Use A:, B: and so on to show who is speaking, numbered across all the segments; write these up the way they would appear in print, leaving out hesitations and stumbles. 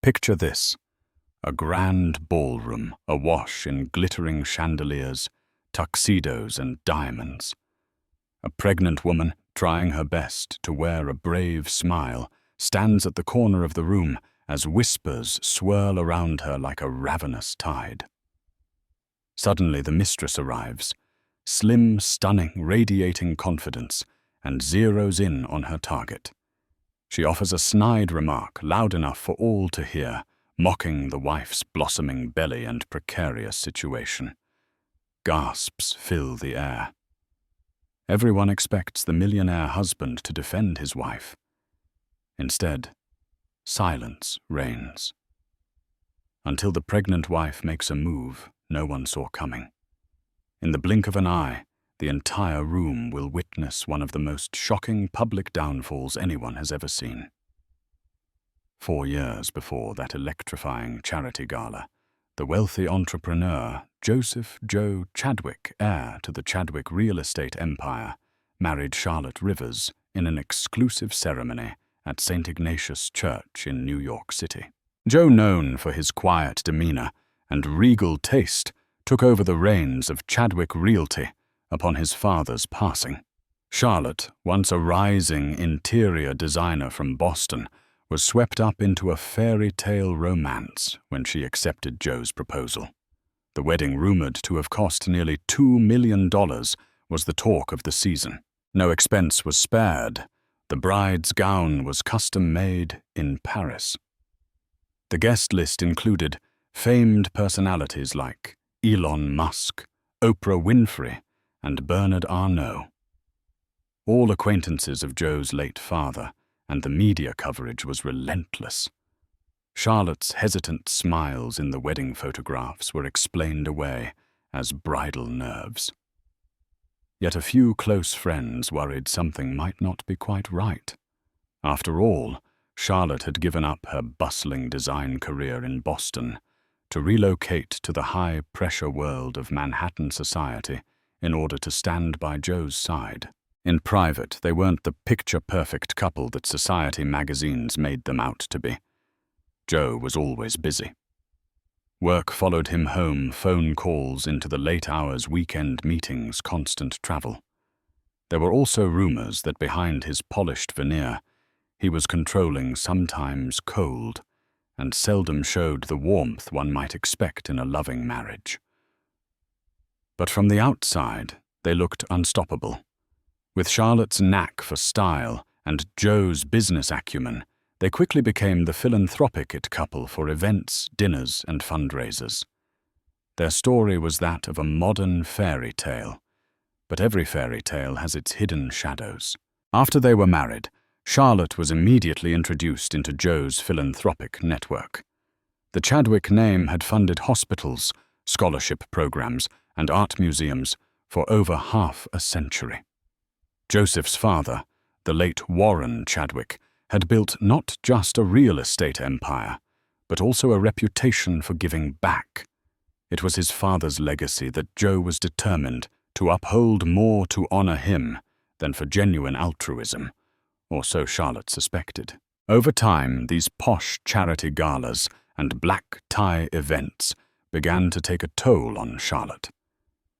A: Picture this: a grand ballroom awash in glittering chandeliers, tuxedos and diamonds. A pregnant woman, trying her best to wear a brave smile, stands at the corner of the room as whispers swirl around her like a ravenous tide. Suddenly the mistress arrives, slim, stunning, radiating confidence, and zeroes in on her target. She offers a snide remark loud enough for all to hear, mocking the wife's blossoming belly and precarious situation. Gasps fill the air. Everyone expects the millionaire husband to defend his wife. Instead, silence reigns. Until the pregnant wife makes a move no one saw coming. In the blink of an eye, the entire room will witness one of the most shocking public downfalls anyone has ever seen. 4 years before that electrifying charity gala, the wealthy entrepreneur Joseph Joe Chadwick, heir to the Chadwick real estate empire, married Charlotte Rivers in an exclusive ceremony at St. Ignatius Church in New York City. Joe, known for his quiet demeanor and regal taste, took over the reins of Chadwick Realty upon his father's passing. Charlotte, once a rising interior designer from Boston, was swept up into a fairy tale romance when she accepted Joe's proposal. The wedding, rumored to have cost nearly $2 million, was the talk of the season. No expense was spared. The bride's gown was custom-made in Paris. The guest list included famed personalities like Elon Musk, Oprah Winfrey, and Bernard Arnault. All acquaintances of Joe's late father, and the media coverage was relentless. Charlotte's hesitant smiles in the wedding photographs were explained away as bridal nerves. Yet a few close friends worried something might not be quite right. After all, Charlotte had given up her bustling design career in Boston to relocate to the high-pressure world of Manhattan society in order to stand by Joe's side. In private, they weren't the picture-perfect couple that society magazines made them out to be. Joe was always busy. Work followed him home, phone calls into the late hours, weekend meetings, constant travel. There were also rumors that behind his polished veneer, he was controlling, sometimes cold, and seldom showed the warmth one might expect in a loving marriage. But from the outside, they looked unstoppable. With Charlotte's knack for style and Joe's business acumen, they quickly became the philanthropic it couple for events, dinners, and fundraisers. Their story was that of a modern fairy tale, but every fairy tale has its hidden shadows. After they were married, Charlotte was immediately introduced into Joe's philanthropic network. The Chadwick name had funded hospitals, scholarship programs, and art museums for over half a century. Joseph's father, the late Warren Chadwick, had built not just a real estate empire, but also a reputation for giving back. It was his father's legacy that Joe was determined to uphold more to honor him than for genuine altruism, or so Charlotte suspected. Over time, these posh charity galas and black tie events began to take a toll on Charlotte.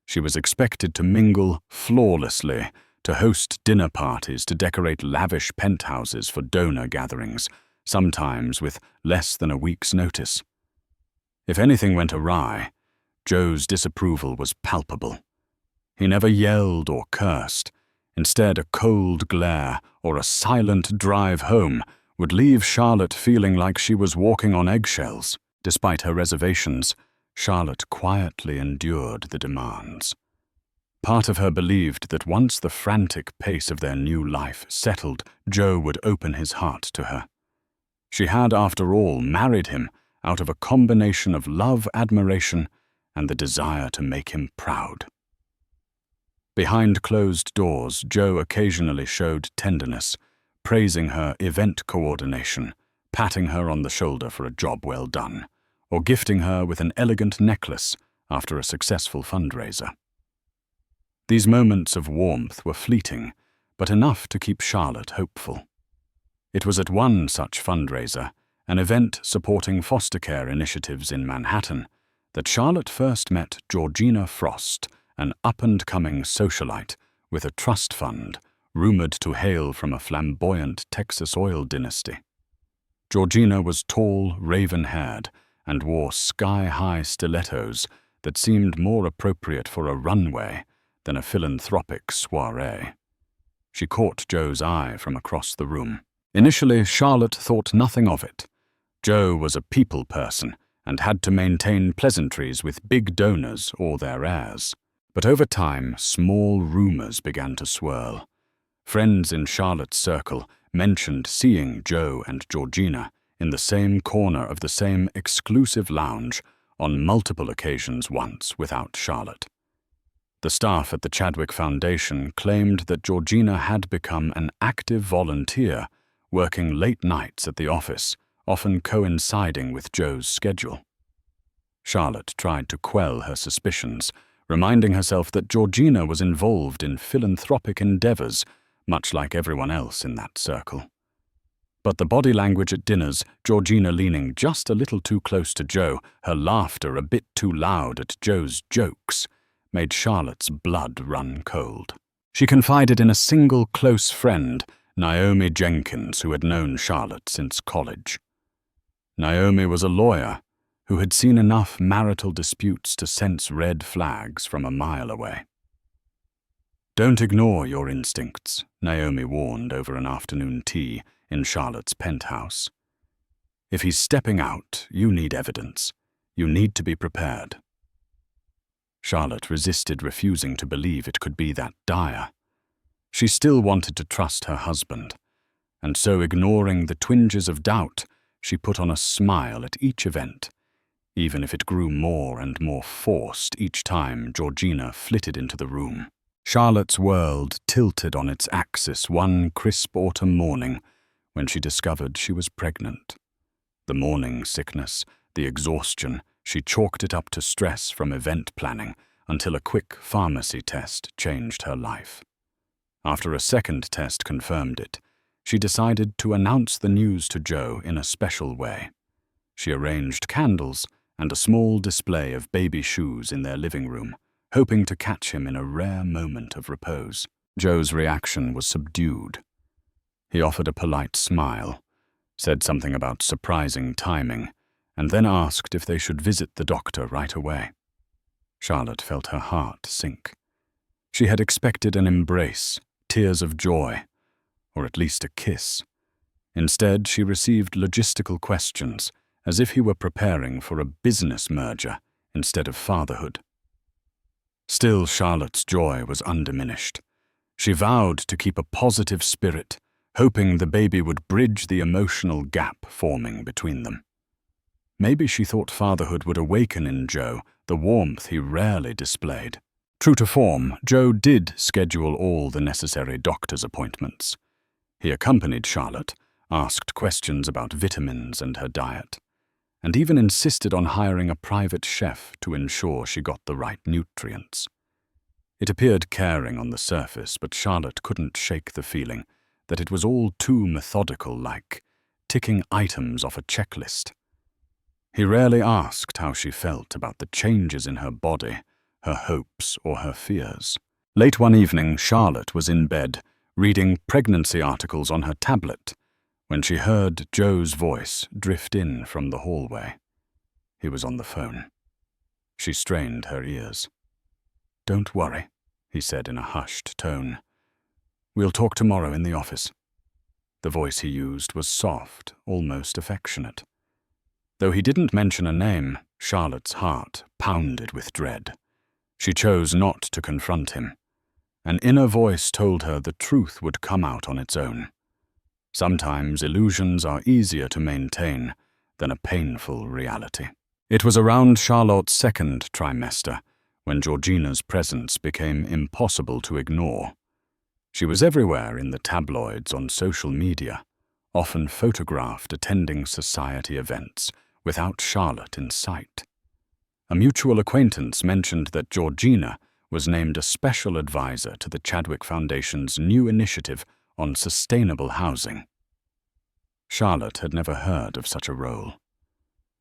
A: She was expected to mingle flawlessly, to host dinner parties, to decorate lavish penthouses for donor gatherings, sometimes with less than a week's notice. If anything went awry, Joe's disapproval was palpable. He never yelled or cursed. Instead, a cold glare or a silent drive home would leave Charlotte feeling like she was walking on eggshells. Despite her reservations, Charlotte quietly endured the demands. Part of her believed that once the frantic pace of their new life settled, Joe would open his heart to her. She had, after all, married him out of a combination of love, admiration, and the desire to make him proud. Behind closed doors, Joe occasionally showed tenderness, praising her event coordination, patting her on the shoulder for a job well done, or gifting her with an elegant necklace after a successful fundraiser. These moments of warmth were fleeting, but enough to keep Charlotte hopeful. It was at one such fundraiser, an event supporting foster care initiatives in Manhattan, that Charlotte first met Georgina Frost, an up-and-coming socialite with a trust fund rumored to hail from a flamboyant Texas oil dynasty. Georgina was tall, raven-haired, and wore sky-high stilettos that seemed more appropriate for a runway than a philanthropic soiree. She caught Joe's eye from across the room. Initially, Charlotte thought nothing of it. Joe was a people person and had to maintain pleasantries with big donors or their heirs. But over time, small rumors began to swirl. Friends in Charlotte's circle mentioned seeing Joe and Georgina in the same corner of the same exclusive lounge on multiple occasions once without Charlotte. The staff at the Chadwick Foundation claimed that Georgina had become an active volunteer, working late nights at the office, often coinciding with Joe's schedule. Charlotte tried to quell her suspicions, reminding herself that Georgina was involved in philanthropic endeavors, much like everyone else in that circle. But the body language at dinners, Georgina leaning just a little too close to Joe, her laughter a bit too loud at Joe's jokes, made Charlotte's blood run cold. She confided in a single close friend, Naomi Jenkins, who had known Charlotte since college. Naomi was a lawyer who had seen enough marital disputes to sense red flags from a mile away. "Don't ignore your instincts," Naomi warned over an afternoon tea in Charlotte's penthouse. "If he's stepping out, you need evidence. You need to be prepared." Charlotte resisted refusing to believe it could be that dire. She still wanted to trust her husband, and so ignoring the twinges of doubt, she put on a smile at each event, even if it grew more and more forced each time Georgina flitted into the room. Charlotte's world tilted on its axis one crisp autumn morning when she discovered she was pregnant. The morning sickness, the exhaustion, she chalked it up to stress from event planning until a quick pharmacy test changed her life. After a second test confirmed it, she decided to announce the news to Joe in a special way. She arranged candles and a small display of baby shoes in their living room, hoping to catch him in a rare moment of repose. Joe's reaction was subdued. He offered a polite smile, said something about surprising timing, and then asked if they should visit the doctor right away. Charlotte felt her heart sink. She had expected an embrace, tears of joy, or at least a kiss. Instead, she received logistical questions, as if he were preparing for a business merger instead of fatherhood. Still, Charlotte's joy was undiminished. She vowed to keep a positive spirit, hoping the baby would bridge the emotional gap forming between them. Maybe she thought fatherhood would awaken in Joe the warmth he rarely displayed. True to form, Joe did schedule all the necessary doctor's appointments. He accompanied Charlotte, asked questions about vitamins and her diet, and even insisted on hiring a private chef to ensure she got the right nutrients. It appeared caring on the surface, but Charlotte couldn't shake the feeling that it was all too methodical, like ticking items off a checklist. He rarely asked how she felt about the changes in her body, her hopes or her fears. Late one evening, Charlotte was in bed, reading pregnancy articles on her tablet, when she heard Joe's voice drift in from the hallway. He was on the phone. She strained her ears. "Don't worry," he said in a hushed tone. "We'll talk tomorrow in the office." The voice he used was soft, almost affectionate. Though he didn't mention a name, Charlotte's heart pounded with dread. She chose not to confront him. An inner voice told her the truth would come out on its own. Sometimes illusions are easier to maintain than a painful reality. It was around Charlotte's second trimester when Georgina's presence became impossible to ignore. She was everywhere in the tabloids, on social media, often photographed attending society events without Charlotte in sight. A mutual acquaintance mentioned that Georgina was named a special advisor to the Chadwick Foundation's new initiative on sustainable housing. Charlotte had never heard of such a role.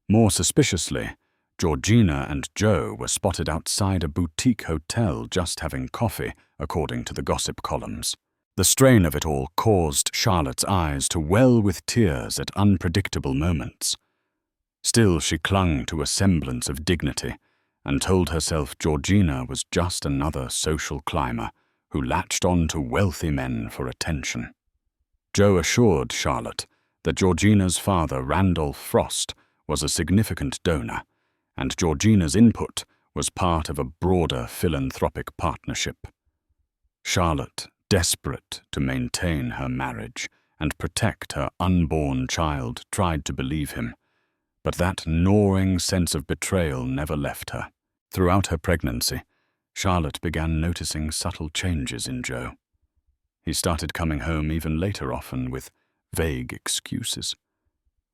A: More suspiciously, Georgina and Joe were spotted outside a boutique hotel just having coffee, according to the gossip columns. The strain of it all caused Charlotte's eyes to well with tears at unpredictable moments. Still, she clung to a semblance of dignity and told herself Georgina was just another social climber who latched on to wealthy men for attention. Joe assured Charlotte that Georgina's father, Randolph Frost, was a significant donor, and Georgina's input was part of a broader philanthropic partnership. Charlotte, desperate to maintain her marriage and protect her unborn child, tried to believe him, but that gnawing sense of betrayal never left her. Throughout her pregnancy, Charlotte began noticing subtle changes in Joe. He started coming home even later, often with vague excuses.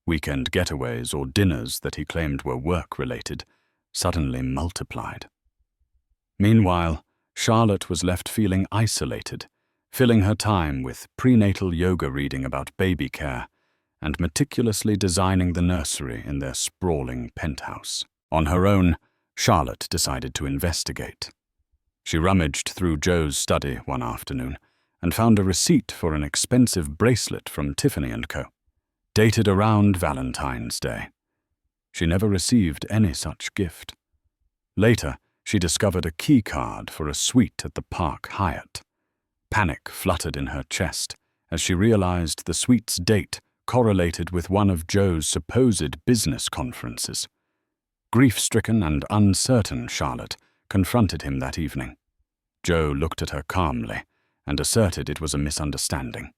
A: Weekend getaways or dinners that he claimed were work-related suddenly multiplied. Meanwhile, Charlotte was left feeling isolated, filling her time with prenatal yoga reading about baby care and meticulously designing the nursery in their sprawling penthouse. On her own, Charlotte decided to investigate. She rummaged through Joe's study one afternoon and found a receipt for an expensive bracelet from Tiffany & Co., dated around Valentine's Day. She never received any such gift. Later, she discovered a key card for a suite at the Park Hyatt. Panic fluttered in her chest as she realized the suite's date correlated with one of Joe's supposed business conferences. Grief-stricken and uncertain, Charlotte confronted him that evening. Joe looked at her calmly and asserted it was a misunderstanding.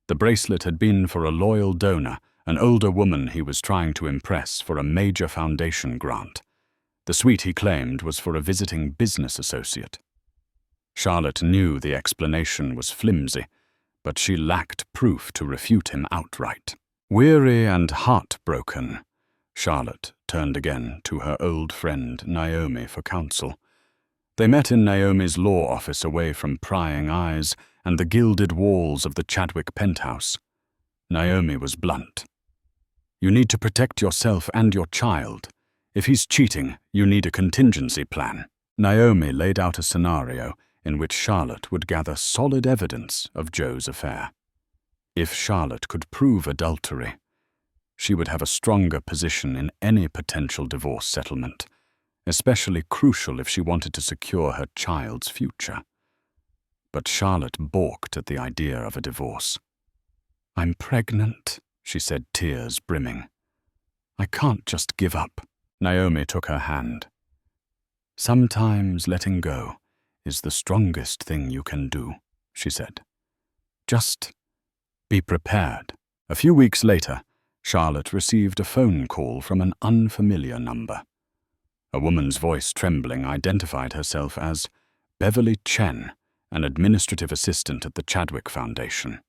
A: The bracelet had been for a loyal donor, an older woman he was trying to impress for a major foundation grant. The suite, he claimed, was for a visiting business associate. Charlotte knew the explanation was flimsy, but she lacked proof to refute him outright. Weary and heartbroken, Charlotte turned again to her old friend Naomi for counsel. They met in Naomi's law office away from prying eyes and the gilded walls of the Chadwick penthouse. Naomi was blunt. "You need to protect yourself and your child. If he's cheating, you need a contingency plan." Naomi laid out a scenario in which Charlotte would gather solid evidence of Joe's affair. If Charlotte could prove adultery, she would have a stronger position in any potential divorce settlement, especially crucial if she wanted to secure her child's future. But Charlotte balked at the idea of a divorce. "I'm pregnant," she said, tears brimming. "I can't just give up." Naomi took her hand. "Sometimes letting go is the strongest thing you can do," she said. "Just be prepared." A few weeks later, Charlotte received a phone call from an unfamiliar number. A woman's voice, trembling, identified herself as Beverly Chen, an administrative assistant at the Chadwick Foundation.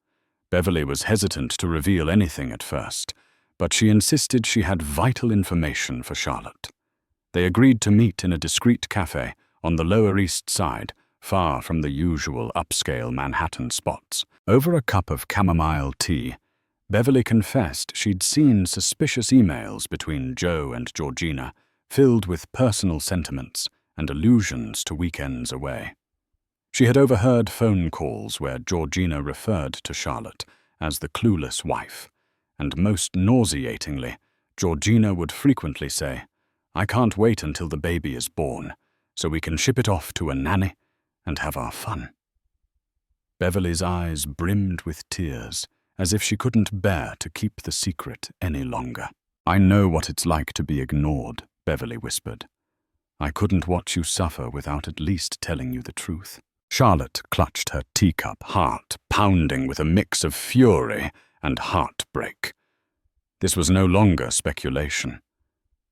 A: Beverly was hesitant to reveal anything at first, but she insisted she had vital information for Charlotte. They agreed to meet in a discreet cafe on the Lower East Side, far from the usual upscale Manhattan spots. Over a cup of chamomile tea, Beverly confessed she'd seen suspicious emails between Joe and Georgina, filled with personal sentiments and allusions to weekends away. She had overheard phone calls where Georgina referred to Charlotte as the clueless wife, and most nauseatingly, Georgina would frequently say, "I can't wait until the baby is born, so we can ship it off to a nanny and have our fun." Beverly's eyes brimmed with tears, as if she couldn't bear to keep the secret any longer. "I know what it's like to be ignored," Beverly whispered. "I couldn't watch you suffer without at least telling you the truth." Charlotte clutched her teacup, heart pounding with a mix of fury and heartbreak. This was no longer speculation.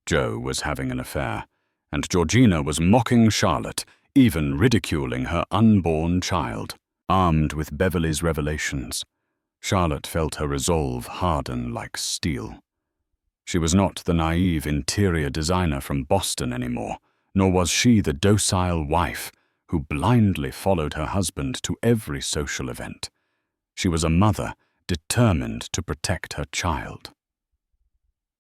A: Joe was having an affair, and Georgina was mocking Charlotte, even ridiculing her unborn child. Armed with Beverly's revelations, Charlotte felt her resolve harden like steel. She was not the naive interior designer from Boston anymore, nor was she the docile wife who blindly followed her husband to every social event. She was a mother determined to protect her child.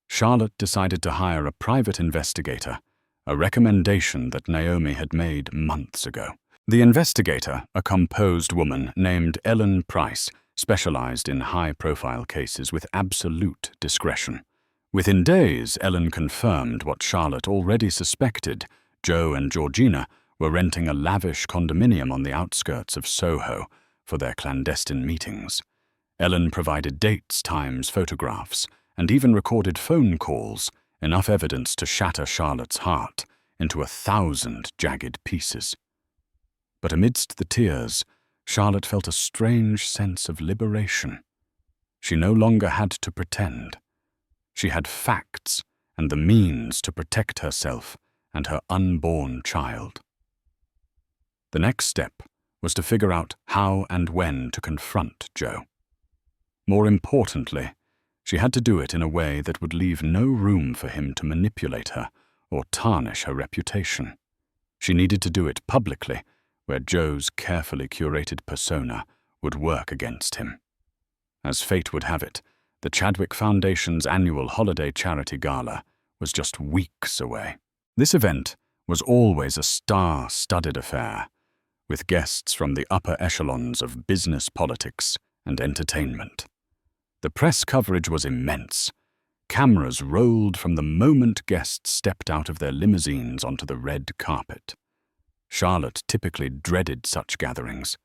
A: Charlotte decided to hire a private investigator, a recommendation that Naomi had made months ago. The investigator, a composed woman named Ellen Price, specialized in high-profile cases with absolute discretion. Within days, Ellen confirmed what Charlotte already suspected. Joe and Georgina were renting a lavish condominium on the outskirts of Soho for their clandestine meetings. Ellen provided dates, times, photographs, and even recorded phone calls, enough evidence to shatter Charlotte's heart into 1,000 jagged pieces. But amidst the tears, Charlotte felt a strange sense of liberation. She no longer had to pretend. She had facts and the means to protect herself and her unborn child. The next step was to figure out how and when to confront Joe. More importantly, she had to do it in a way that would leave no room for him to manipulate her or tarnish her reputation. She needed to do it publicly, where Joe's carefully curated persona would work against him. As fate would have it, the Chadwick Foundation's annual holiday charity gala was just weeks away. This event was always a star-studded affair, with guests from the upper echelons of business, politics, and entertainment. The press coverage was immense. Cameras rolled from the moment guests stepped out of their limousines onto the red carpet. Charlotte typically dreaded such gatherings,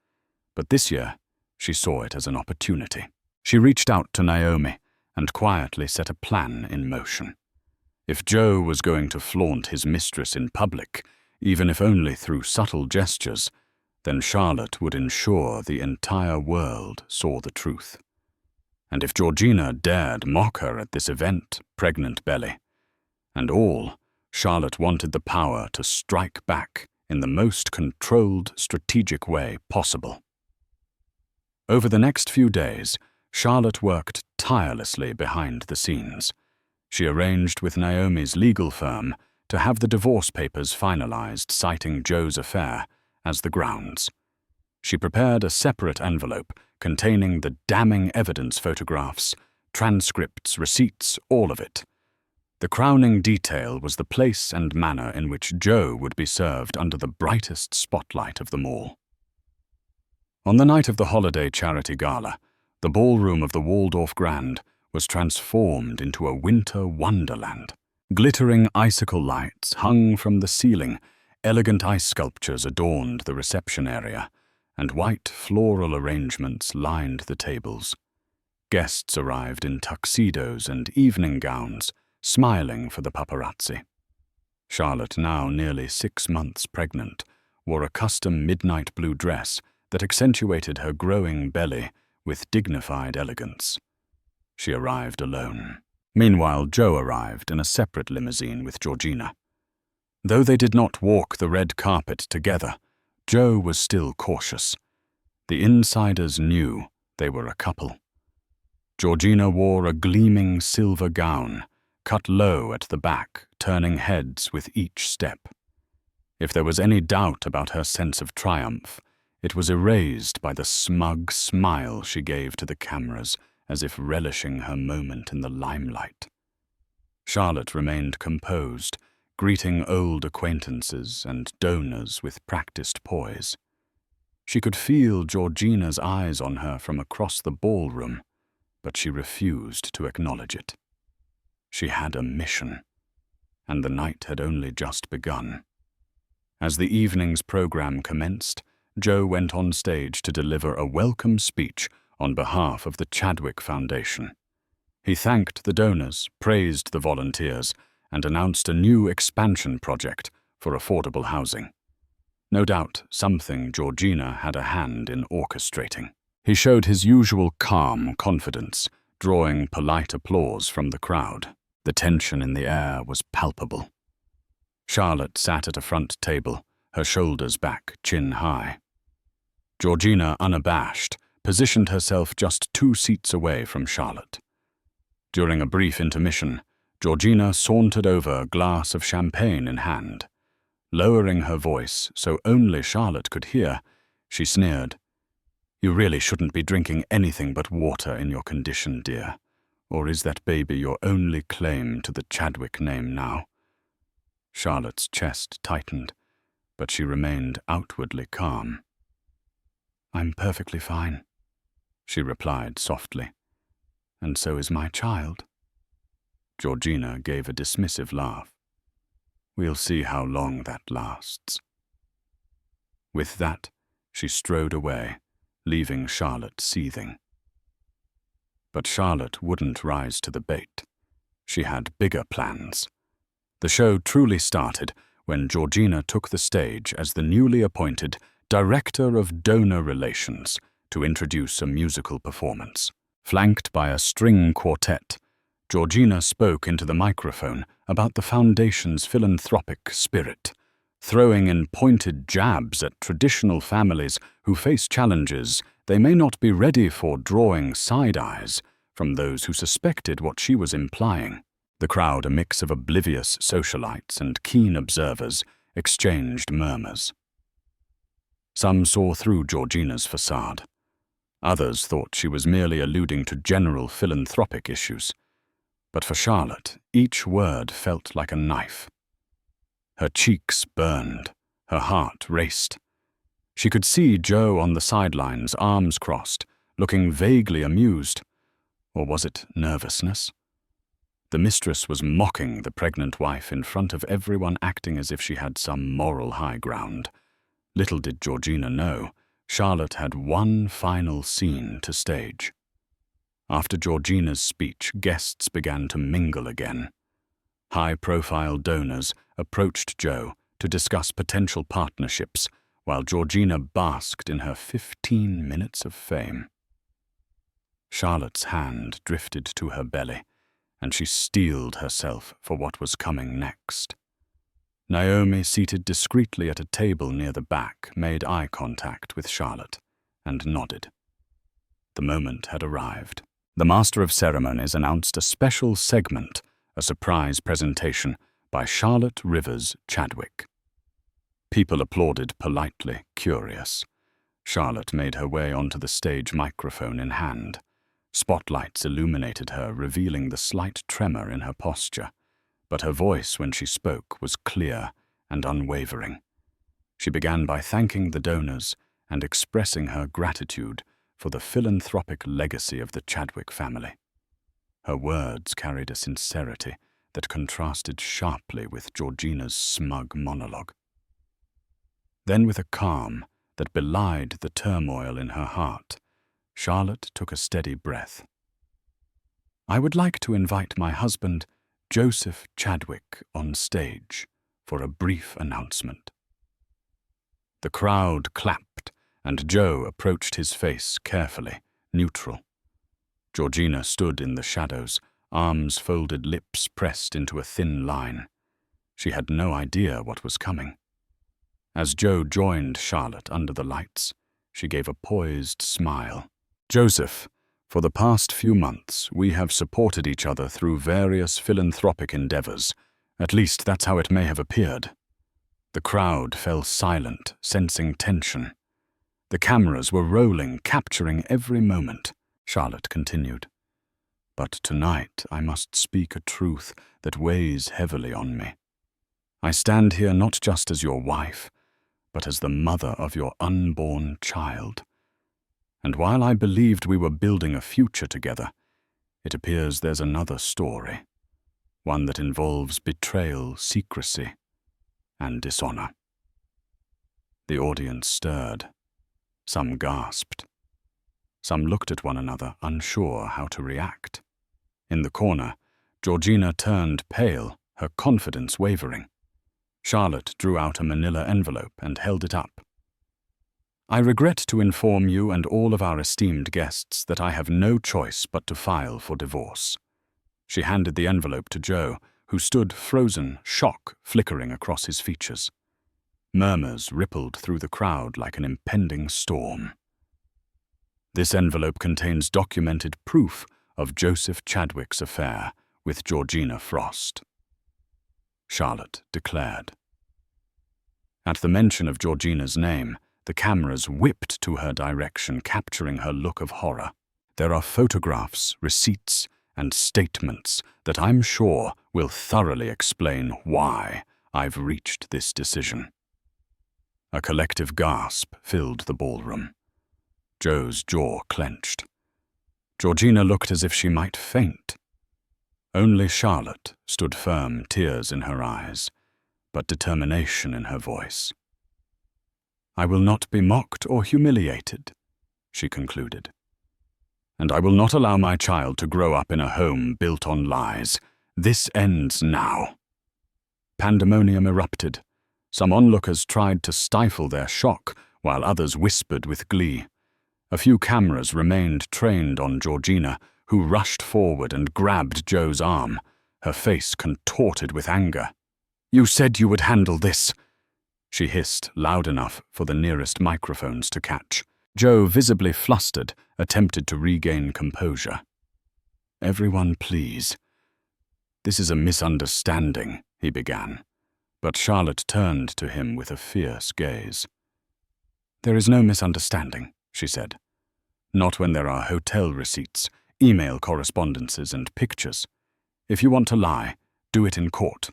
A: but this year she saw it as an opportunity. She reached out to Naomi and quietly set a plan in motion. If Joe was going to flaunt his mistress in public, even if only through subtle gestures, then Charlotte would ensure the entire world saw the truth. And if Georgina dared mock her at this event, pregnant belly, and all, Charlotte wanted the power to strike back in the most controlled, strategic way possible. Over the next few days, Charlotte worked tirelessly behind the scenes. She arranged with Naomi's legal firm to have the divorce papers finalized, citing Joe's affair as the grounds. She prepared a separate envelope containing the damning evidence, photographs, transcripts, receipts, all of it. The crowning detail was the place and manner in which Joe would be served under the brightest spotlight of them all. On the night of the holiday charity gala, the ballroom of the Waldorf Grand was transformed into a winter wonderland. Glittering icicle lights hung from the ceiling, elegant ice sculptures adorned the reception area, and white floral arrangements lined the tables. Guests arrived in tuxedos and evening gowns, smiling for the paparazzi. Charlotte, now nearly 6 months pregnant, wore a custom midnight blue dress that accentuated her growing belly with dignified elegance. She arrived alone. Meanwhile, Joe arrived in a separate limousine with Georgina. Though they did not walk the red carpet together, Joe was still cautious. The insiders knew they were a couple. Georgina wore a gleaming silver gown, cut low at the back, turning heads with each step. If there was any doubt about her sense of triumph, it was erased by the smug smile she gave to the cameras, as if relishing her moment in the limelight. Charlotte remained composed, greeting old acquaintances and donors with practiced poise. She could feel Georgina's eyes on her from across the ballroom, but she refused to acknowledge it. She had a mission, and the night had only just begun. As the evening's program commenced, Joe went on stage to deliver a welcome speech on behalf of the Chadwick Foundation. He thanked the donors, praised the volunteers, and announced a new expansion project for affordable housing. No doubt something Georgina had a hand in orchestrating. He showed his usual calm confidence, drawing polite applause from the crowd. The tension in the air was palpable. Charlotte sat at a front table, her shoulders back, chin high. Georgina, unabashed, positioned herself just 2 seats away from Charlotte. During a brief intermission, Georgina sauntered over, a glass of champagne in hand. Lowering her voice so only Charlotte could hear, she sneered, You really shouldn't be drinking anything but water in your condition, dear. Or is that baby your only claim to the Chadwick name now? Charlotte's chest tightened, but she remained outwardly calm. I'm perfectly fine, she replied softly. And so is my child. Georgina gave a dismissive laugh. We'll see how long that lasts. With that, she strode away, leaving Charlotte seething. But Charlotte wouldn't rise to the bait. She had bigger plans. The show truly started when Georgina took the stage as the newly appointed Director of Donor Relations to introduce a musical performance. Flanked by a string quartet, Georgina spoke into the microphone about the Foundation's philanthropic spirit, throwing in pointed jabs at traditional families who face challenges they may not be ready for, drawing side eyes from those who suspected what she was implying. The crowd, a mix of oblivious socialites and keen observers, exchanged murmurs. Some saw through Georgina's facade. Others thought she was merely alluding to general philanthropic issues. But for Charlotte, each word felt like a knife. Her cheeks burned, her heart raced. She could see Joe on the sidelines, arms crossed, looking vaguely amused. Or was it nervousness? The mistress was mocking the pregnant wife in front of everyone, acting as if she had some moral high ground. Little did Georgina know, Charlotte had one final scene to stage. After Georgina's speech, guests began to mingle again. High-profile donors approached Joe to discuss potential partnerships, while Georgina basked in her 15 minutes of fame. Charlotte's hand drifted to her belly, and she steeled herself for what was coming next. Naomi, seated discreetly at a table near the back, made eye contact with Charlotte and nodded. The moment had arrived. The Master of Ceremonies announced a special segment, a surprise presentation by Charlotte Rivers Chadwick. People applauded politely, curious. Charlotte made her way onto the stage, microphone in hand. Spotlights illuminated her, revealing the slight tremor in her posture, but her voice when she spoke was clear and unwavering. She began by thanking the donors and expressing her gratitude for the philanthropic legacy of the Chadwick family. Her words carried a sincerity that contrasted sharply with Georgina's smug monologue. Then, with a calm that belied the turmoil in her heart, Charlotte took a steady breath. I would like to invite my husband, Joseph Chadwick, on stage for a brief announcement. The crowd clapped, and Joe approached his face carefully, neutral. Georgina stood in the shadows, arms folded, lips pressed into a thin line. She had no idea what was coming. As Joe joined Charlotte under the lights, she gave a poised smile. Joseph, for the past few months, we have supported each other through various philanthropic endeavors. At least that's how it may have appeared. The crowd fell silent, sensing tension. The cameras were rolling, capturing every moment. Charlotte continued. But tonight I must speak a truth that weighs heavily on me. I stand here not just as your wife, but as the mother of your unborn child. And while I believed we were building a future together, it appears there's another story, one that involves betrayal, secrecy, and dishonor. The audience stirred. Some gasped. Some looked at one another, unsure how to react. In the corner, Georgina turned pale, her confidence wavering. Charlotte drew out a manila envelope and held it up. I regret to inform you and all of our esteemed guests that I have no choice but to file for divorce. She handed the envelope to Joe, who stood frozen, shock flickering across his features. Murmurs rippled through the crowd like an impending storm. This envelope contains documented proof of Joseph Chadwick's affair with Georgina Frost, Charlotte declared. At the mention of Georgina's name, The cameras whipped to her direction, capturing her look of horror. There are photographs, receipts, and statements that I'm sure will thoroughly explain why I've reached this decision. A collective gasp filled the ballroom. Joe's jaw clenched. Georgina looked as if she might faint. Only Charlotte stood firm, tears in her eyes, but determination in her voice. "I will not be mocked or humiliated," she concluded. "And I will not allow my child to grow up in a home built on lies. This ends now." Pandemonium erupted. Some onlookers tried to stifle their shock, while others whispered with glee. A few cameras remained trained on Georgina, who rushed forward and grabbed Joe's arm, her face contorted with anger. "You said you would handle this," she hissed loud enough for the nearest microphones to catch. Joe, visibly flustered, attempted to regain composure. "Everyone, please. This is a misunderstanding," he began, but Charlotte turned to him with a fierce gaze. "There is no misunderstanding," she said. "Not when there are hotel receipts, email correspondences, and pictures. If you want to lie, do it in court."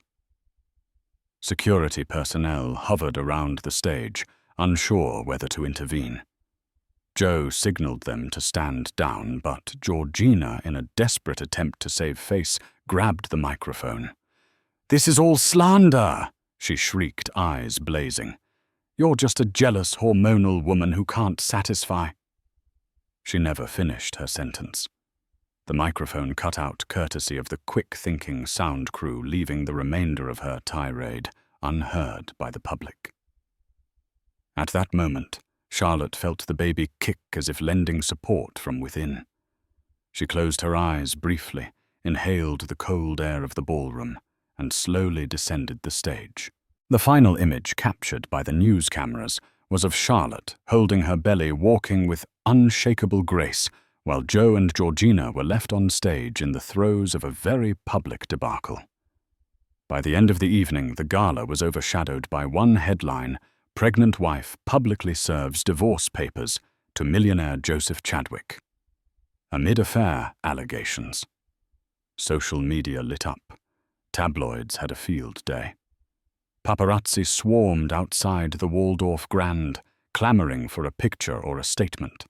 A: Security personnel hovered around the stage, unsure whether to intervene. Joe signaled them to stand down, but Georgina, in a desperate attempt to save face, grabbed the microphone. "This is all slander!" she shrieked, eyes blazing. "You're just a jealous, hormonal woman who can't satisfy." She never finished her sentence. The microphone cut out courtesy of the quick-thinking sound crew, leaving the remainder of her tirade unheard by the public. At that moment, Charlotte felt the baby kick as if lending support from within. She closed her eyes briefly, inhaled the cold air of the ballroom, and slowly descended the stage. The final image captured by the news cameras was of Charlotte holding her belly, walking with unshakable grace, while Joe and Georgina were left on stage in the throes of a very public debacle. By the end of the evening, the gala was overshadowed by one headline: "Pregnant wife publicly serves divorce papers to millionaire Joseph Chadwick." Amid affair allegations. Social media lit up. Tabloids had a field day. Paparazzi swarmed outside the Waldorf Grand, clamoring for a picture or a statement.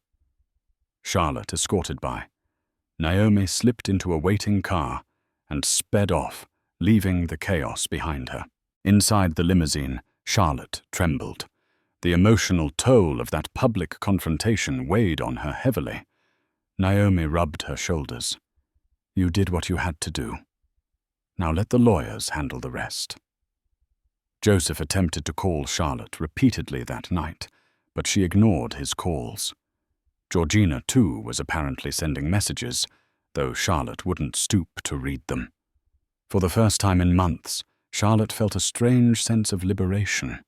A: Charlotte escorted by. Naomi slipped into a waiting car and sped off, leaving the chaos behind her. Inside the limousine, Charlotte trembled. The emotional toll of that public confrontation weighed on her heavily. Naomi rubbed her shoulders. "You did what you had to do. Now let the lawyers handle the rest." Joseph attempted to call Charlotte repeatedly that night, but she ignored his calls. Georgina, too, was apparently sending messages, though Charlotte wouldn't stoop to read them. For the first time in months, Charlotte felt a strange sense of liberation.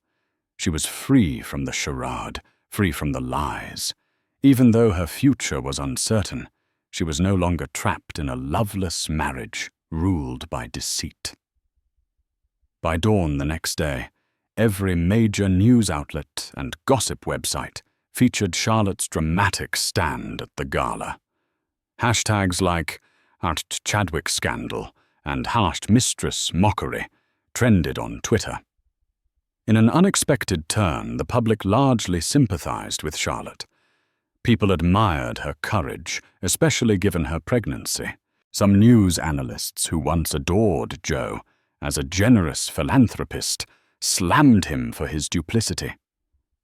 A: She was free from the charade, free from the lies. Even though her future was uncertain, she was no longer trapped in a loveless marriage ruled by deceit. By dawn the next day, every major news outlet and gossip website featured Charlotte's dramatic stand at the gala. Hashtags like #Chadwick scandal and #Mistress mockery trended on Twitter. In an unexpected turn, the public largely sympathized with Charlotte. People admired her courage, especially given her pregnancy. Some news analysts who once adored Joe as a generous philanthropist slammed him for his duplicity.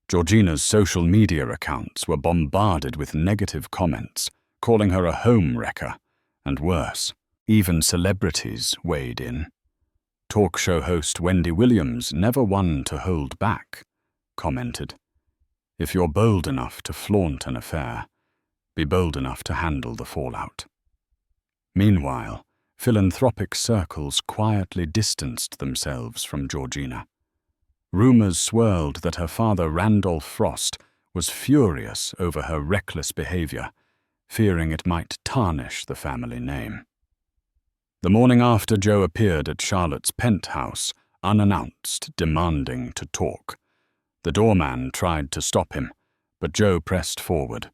A: Georgina's social media accounts were bombarded with negative comments, calling her a home wrecker, and worse, even celebrities weighed in. Talk show host Wendy Williams, never one to hold back, commented, "If you're bold enough to flaunt an affair, be bold enough to handle the fallout." Meanwhile, philanthropic circles quietly distanced themselves from Georgina. Rumors swirled that her father, Randolph Frost, was furious over her reckless behavior, fearing it might tarnish the family name. The morning after, Joe appeared at Charlotte's penthouse, unannounced, demanding to talk. The doorman tried to stop him, but Joe pressed forward.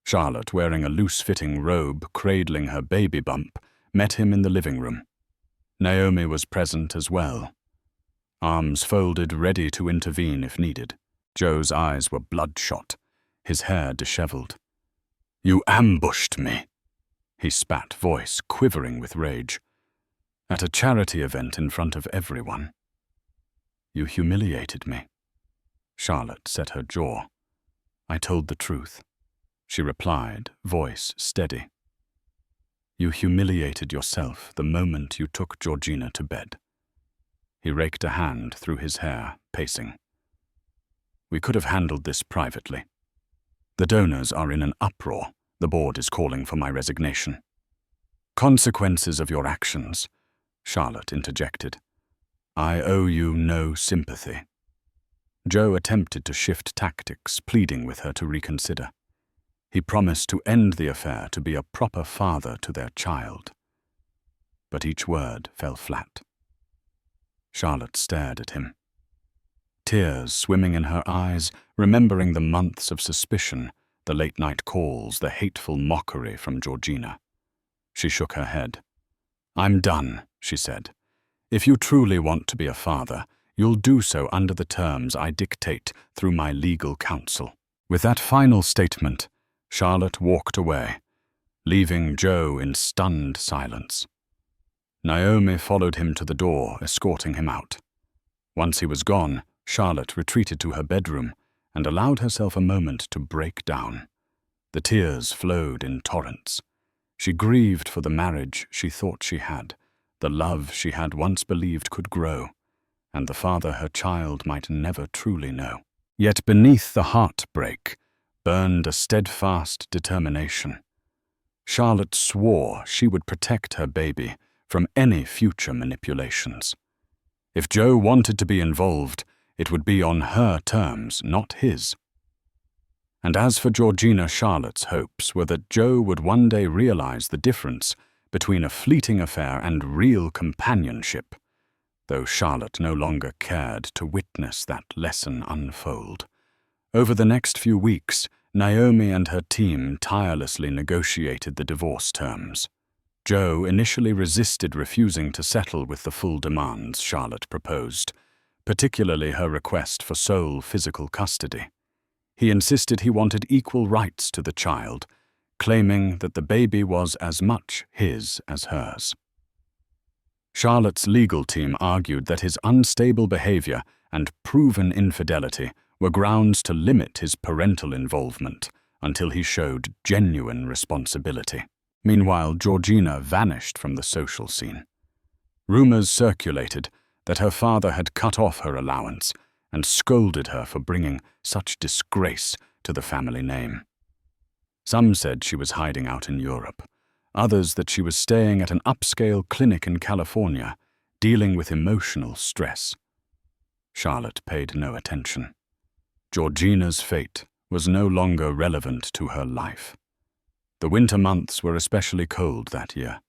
A: Charlotte, wearing a loose-fitting robe cradling her baby bump, met him in the living room. Naomi was present as well, arms folded, ready to intervene if needed. Joe's eyes were bloodshot, his hair disheveled. "You ambushed me," he spat, voice quivering with rage. "At a charity event in front of everyone. You humiliated me." Charlotte set her jaw. "I told the truth," she replied, voice steady. "You humiliated yourself the moment you took Georgina to bed." He raked a hand through his hair, pacing. "We could have handled this privately. The donors are in an uproar. The board is calling for my resignation." "Consequences of your actions," Charlotte interjected. "I owe you no sympathy." Joe attempted to shift tactics, pleading with her to reconsider. He promised to end the affair, to be a proper father to their child. But each word fell flat. Charlotte stared at him, tears swimming in her eyes, remembering the months of suspicion, the late-night calls, the hateful mockery from Georgina. She shook her head. "I'm done," she said. "If you truly want to be a father, you'll do so under the terms I dictate through my legal counsel." With that final statement, Charlotte walked away, leaving Joe in stunned silence. Naomi followed him to the door, escorting him out. Once he was gone, Charlotte retreated to her bedroom and allowed herself a moment to break down. The tears flowed in torrents. She grieved for the marriage she thought she had, the love she had once believed could grow, and the father her child might never truly know. Yet beneath the heartbreak burned a steadfast determination. Charlotte swore she would protect her baby from any future manipulations. If Joe wanted to be involved, it would be on her terms, not his. And as for Georgina, Charlotte's hopes were that Joe would one day realize the difference between a fleeting affair and real companionship, though Charlotte no longer cared to witness that lesson unfold. Over the next few weeks, Naomi and her team tirelessly negotiated the divorce terms. Joe initially resisted refusing to settle with the full demands Charlotte proposed, particularly her request for sole physical custody. He insisted he wanted equal rights to the child, claiming that the baby was as much his as hers. Charlotte's legal team argued that his unstable behavior and proven infidelity were grounds to limit his parental involvement until he showed genuine responsibility. Meanwhile, Georgina vanished from the social scene. Rumors circulated that her father had cut off her allowance and scolded her for bringing such disgrace to the family name. Some said she was hiding out in Europe, others that she was staying at an upscale clinic in California, dealing with emotional stress. Charlotte paid no attention. Georgina's fate was no longer relevant to her life. The winter months were especially cold that year.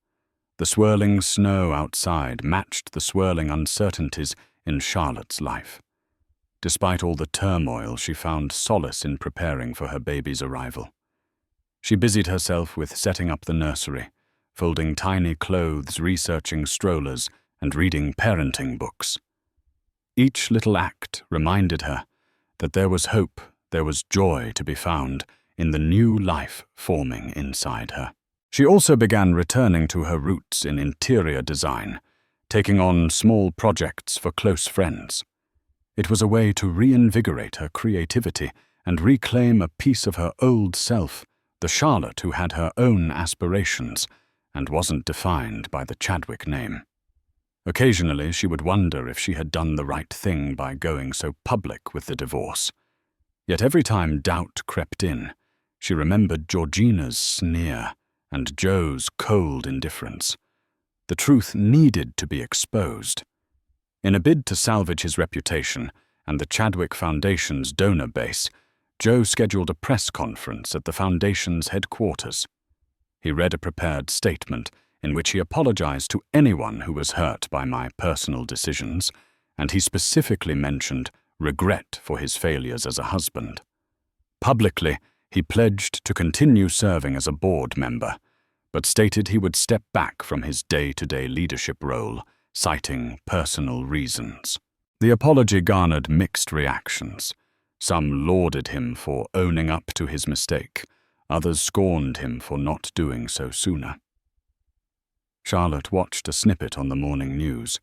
A: The swirling snow outside matched the swirling uncertainties in Charlotte's life. Despite all the turmoil, she found solace in preparing for her baby's arrival. She busied herself with setting up the nursery, folding tiny clothes, researching strollers, and reading parenting books. Each little act reminded her that there was hope, there was joy to be found in the new life forming inside her. She also began returning to her roots in interior design, taking on small projects for close friends. It was a way to reinvigorate her creativity and reclaim a piece of her old self, the Charlotte who had her own aspirations and wasn't defined by the Chadwick name. Occasionally, she would wonder if she had done the right thing by going so public with the divorce. Yet every time doubt crept in, she remembered Georgina's sneer and Joe's cold indifference. The truth needed to be exposed. In a bid to salvage his reputation and the Chadwick Foundation's donor base, Joe scheduled a press conference at the Foundation's headquarters. He read a prepared statement in which he apologized to anyone who was hurt by my personal decisions, and he specifically mentioned regret for his failures as a husband. Publicly, he pledged to continue serving as a board member, but stated he would step back from his day-to-day leadership role, citing personal reasons. The apology garnered mixed reactions. Some lauded him for owning up to his mistake, others scorned him for not doing so sooner. Charlotte watched a snippet on the morning news.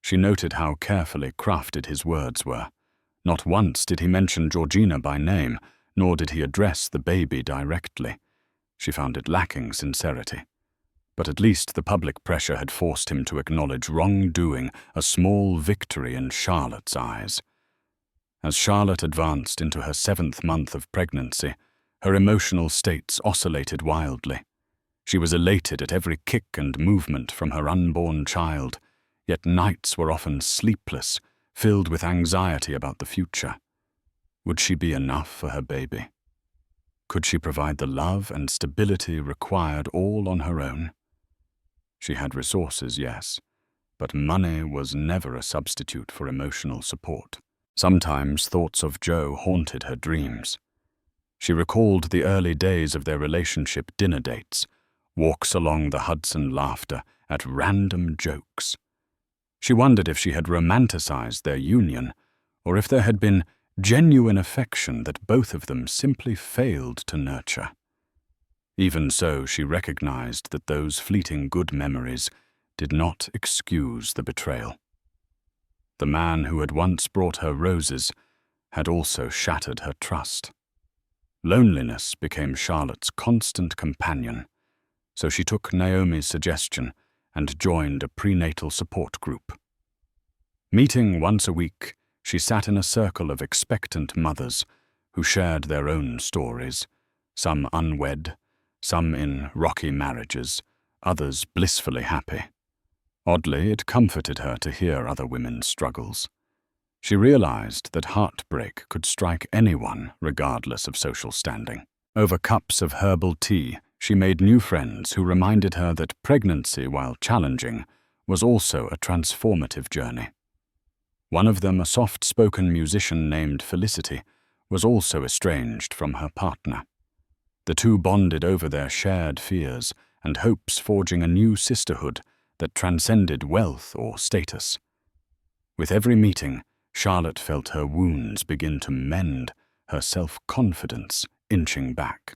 A: She noted how carefully crafted his words were. Not once did he mention Georgina by name, nor did he address the baby directly. She found it lacking sincerity. But at least the public pressure had forced him to acknowledge wrongdoing, a small victory in Charlotte's eyes. As Charlotte advanced into her 7th month of pregnancy, her emotional states oscillated wildly. She was elated at every kick and movement from her unborn child, yet nights were often sleepless, filled with anxiety about the future. Would she be enough for her baby? Could she provide the love and stability required all on her own? She had resources, yes, but money was never a substitute for emotional support. Sometimes thoughts of Joe haunted her dreams. She recalled the early days of their relationship dinner dates, walks along the Hudson laughter at random jokes. She wondered if she had romanticized their union, or if there had been genuine affection that both of them simply failed to nurture. Even so, she recognized that those fleeting good memories did not excuse the betrayal. The man who had once brought her roses had also shattered her trust. Loneliness became Charlotte's constant companion, so she took Naomi's suggestion and joined a prenatal support group. Meeting once a week, she sat in a circle of expectant mothers who shared their own stories, some unwed, some in rocky marriages, others blissfully happy. Oddly, it comforted her to hear other women's struggles. She realized that heartbreak could strike anyone regardless of social standing. Over cups of herbal tea, she made new friends who reminded her that pregnancy, while challenging, was also a transformative journey. One of them, a soft-spoken musician named Felicity, was also estranged from her partner. The two bonded over their shared fears and hopes, forging a new sisterhood that transcended wealth or status. With every meeting, Charlotte felt her wounds begin to mend, her self-confidence inching back.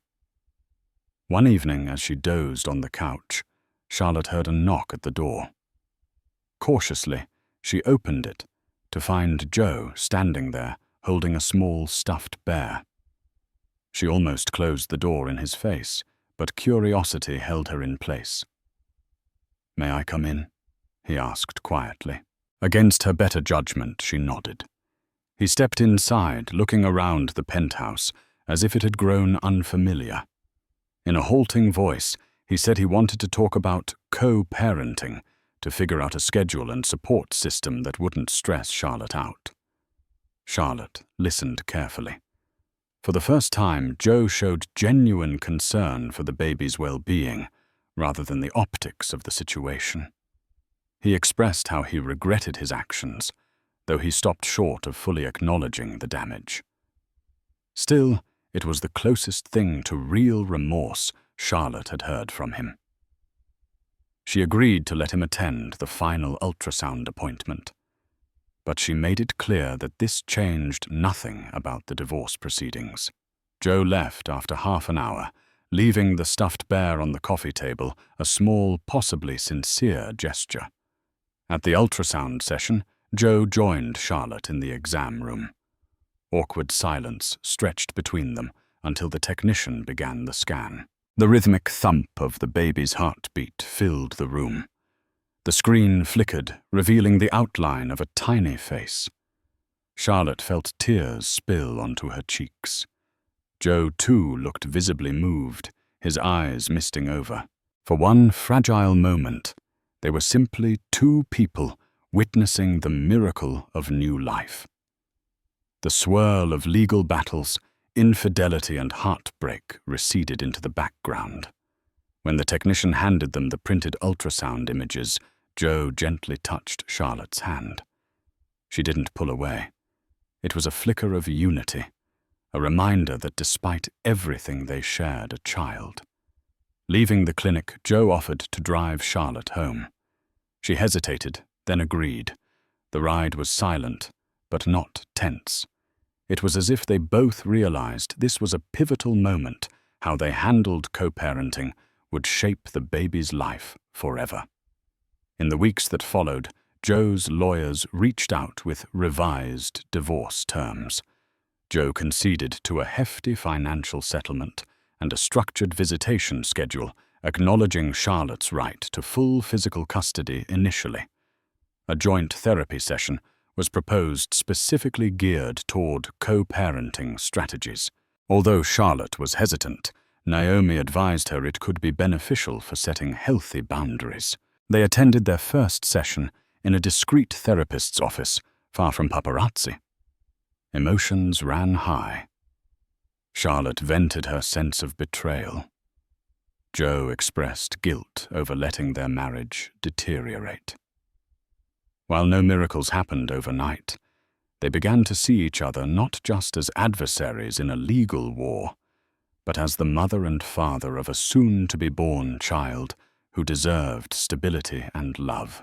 A: One evening, as she dozed on the couch, Charlotte heard a knock at the door. Cautiously, she opened it to find Joe standing there, holding a small stuffed bear. She almost closed the door in his face, but curiosity held her in place. "May I come in?" he asked quietly. Against her better judgment, she nodded. He stepped inside, looking around the penthouse as if it had grown unfamiliar. In a halting voice, he said he wanted to talk about co-parenting, to figure out a schedule and support system that wouldn't stress Charlotte out. Charlotte listened carefully. For the first time, Joe showed genuine concern for the baby's well-being, rather than the optics of the situation. He expressed how he regretted his actions, though he stopped short of fully acknowledging the damage. Still, it was the closest thing to real remorse Charlotte had heard from him. She agreed to let him attend the final ultrasound appointment, but she made it clear that this changed nothing about the divorce proceedings. Joe left after half an hour, leaving the stuffed bear on the coffee table, a small, possibly sincere gesture. At the ultrasound session, Joe joined Charlotte in the exam room. Awkward silence stretched between them until the technician began the scan. The rhythmic thump of the baby's heartbeat filled the room. The screen flickered, revealing the outline of a tiny face. Charlotte felt tears spill onto her cheeks. Joe, too, looked visibly moved, his eyes misting over. For one fragile moment, they were simply two people witnessing the miracle of new life. The swirl of legal battles, infidelity and heartbreak receded into the background. When the technician handed them the printed ultrasound images, Joe gently touched Charlotte's hand. She didn't pull away. It was a flicker of unity, a reminder that despite everything they shared a child. Leaving the clinic, Joe offered to drive Charlotte home. She hesitated, then agreed. The ride was silent, but not tense. It was as if they both realized this was a pivotal moment. How they handled co-parenting would shape the baby's life forever. In the weeks that followed, Joe's lawyers reached out with revised divorce terms. Joe conceded to a hefty financial settlement and a structured visitation schedule, acknowledging Charlotte's right to full physical custody initially. A joint therapy session was proposed specifically geared toward co-parenting strategies. Although Charlotte was hesitant, Naomi advised her it could be beneficial for setting healthy boundaries. They attended their first session in a discreet therapist's office, far from paparazzi. Emotions ran high. Charlotte vented her sense of betrayal. Joe expressed guilt over letting their marriage deteriorate. While no miracles happened overnight, they began to see each other not just as adversaries in a legal war, but as the mother and father of a soon-to-be-born child who deserved stability and love.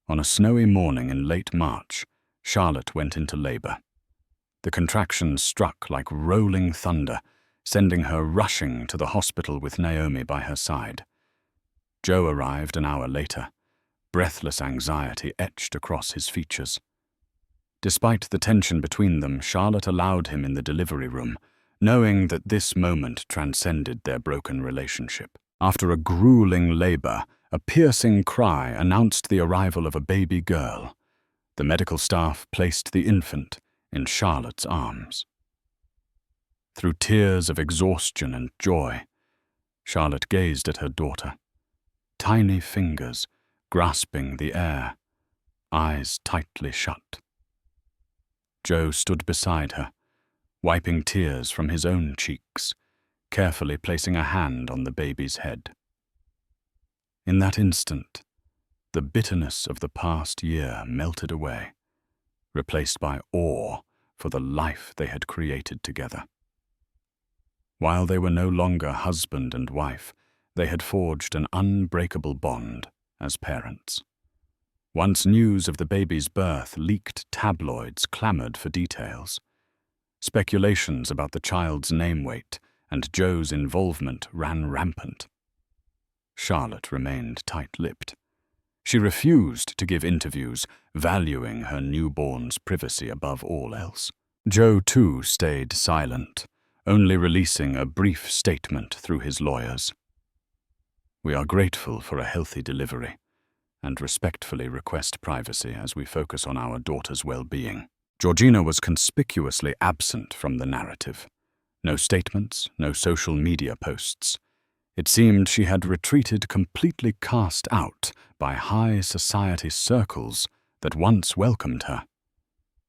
A: On a snowy morning in late March, Charlotte went into labor. The contractions struck like rolling thunder, sending her rushing to the hospital with Naomi by her side. Joe arrived an hour later. Breathless anxiety etched across his features. Despite the tension between them, Charlotte allowed him in the delivery room, knowing that this moment transcended their broken relationship. After a grueling labor, a piercing cry announced the arrival of a baby girl. The medical staff placed the infant in Charlotte's arms. Through tears of exhaustion and joy, Charlotte gazed at her daughter. Tiny fingers grasping the air, eyes tightly shut. Joe stood beside her, wiping tears from his own cheeks, carefully placing a hand on the baby's head. In that instant, the bitterness of the past year melted away, replaced by awe for the life they had created together. While they were no longer husband and wife, they had forged an unbreakable bond as parents. Once news of the baby's birth leaked, tabloids clamored for details. Speculations about the child's name weight and Joe's involvement ran rampant. Charlotte remained tight-lipped. She refused to give interviews, valuing her newborn's privacy above all else. Joe, too, stayed silent, only releasing a brief statement through his lawyers. We are grateful for a healthy delivery and respectfully request privacy as we focus on our daughter's well-being. Georgina was conspicuously absent from the narrative. No statements, no social media posts. It seemed she had retreated, completely cast out by high society circles that once welcomed her.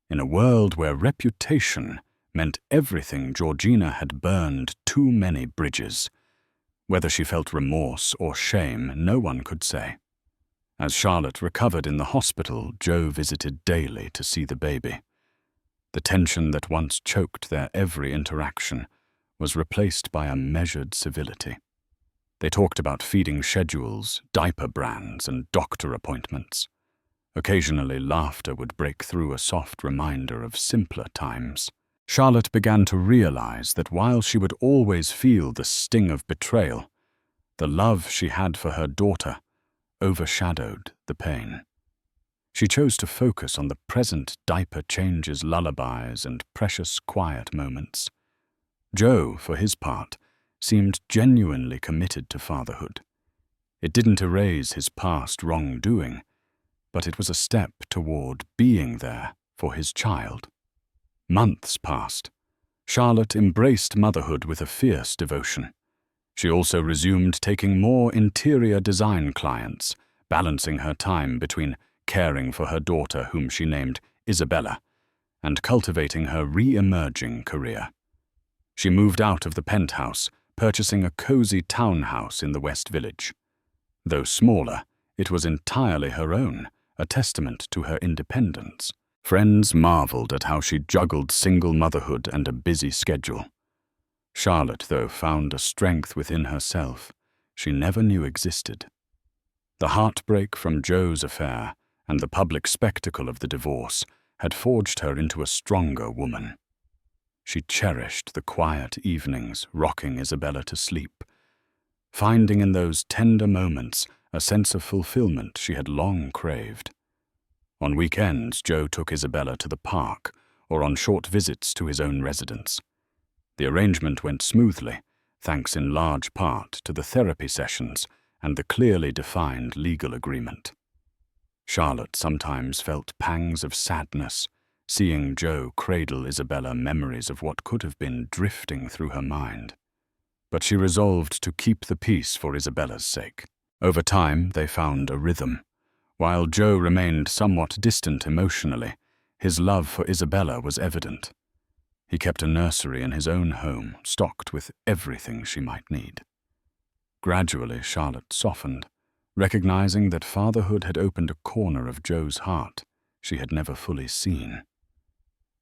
A: In a world where reputation meant everything, Georgina had burned too many bridges. Whether she felt remorse or shame, no one could say. As Charlotte recovered in the hospital, Joe visited daily to see the baby. The tension that once choked their every interaction was replaced by a measured civility. They talked about feeding schedules, diaper brands, and doctor appointments. Occasionally, laughter would break through a soft reminder of simpler times. Charlotte began to realize that while she would always feel the sting of betrayal, the love she had for her daughter overshadowed the pain. She chose to focus on the present diaper changes, lullabies, and precious quiet moments. Joe, for his part, seemed genuinely committed to fatherhood. It didn't erase his past wrongdoing, but it was a step toward being there for his child. Months passed. Charlotte embraced motherhood with a fierce devotion. She also resumed taking more interior design clients, balancing her time between caring for her daughter, whom she named Isabella, and cultivating her re-emerging career. She moved out of the penthouse, purchasing a cozy townhouse in the West Village. Though smaller, it was entirely her own, a testament to her independence. Friends marveled at how she juggled single motherhood and a busy schedule. Charlotte, though, found a strength within herself she never knew existed. The heartbreak from Joe's affair and the public spectacle of the divorce had forged her into a stronger woman. She cherished the quiet evenings rocking Isabella to sleep, finding in those tender moments a sense of fulfillment she had long craved. On weekends, Joe took Isabella to the park or on short visits to his own residence. The arrangement went smoothly, thanks in large part to the therapy sessions and the clearly defined legal agreement. Charlotte sometimes felt pangs of sadness, seeing Joe cradle Isabella memories of what could have been drifting through her mind. But she resolved to keep the peace for Isabella's sake. Over time, they found a rhythm. While Joe remained somewhat distant emotionally, his love for Isabella was evident. He kept a nursery in his own home, stocked with everything she might need. Gradually, Charlotte softened, recognizing that fatherhood had opened a corner of Joe's heart she had never fully seen.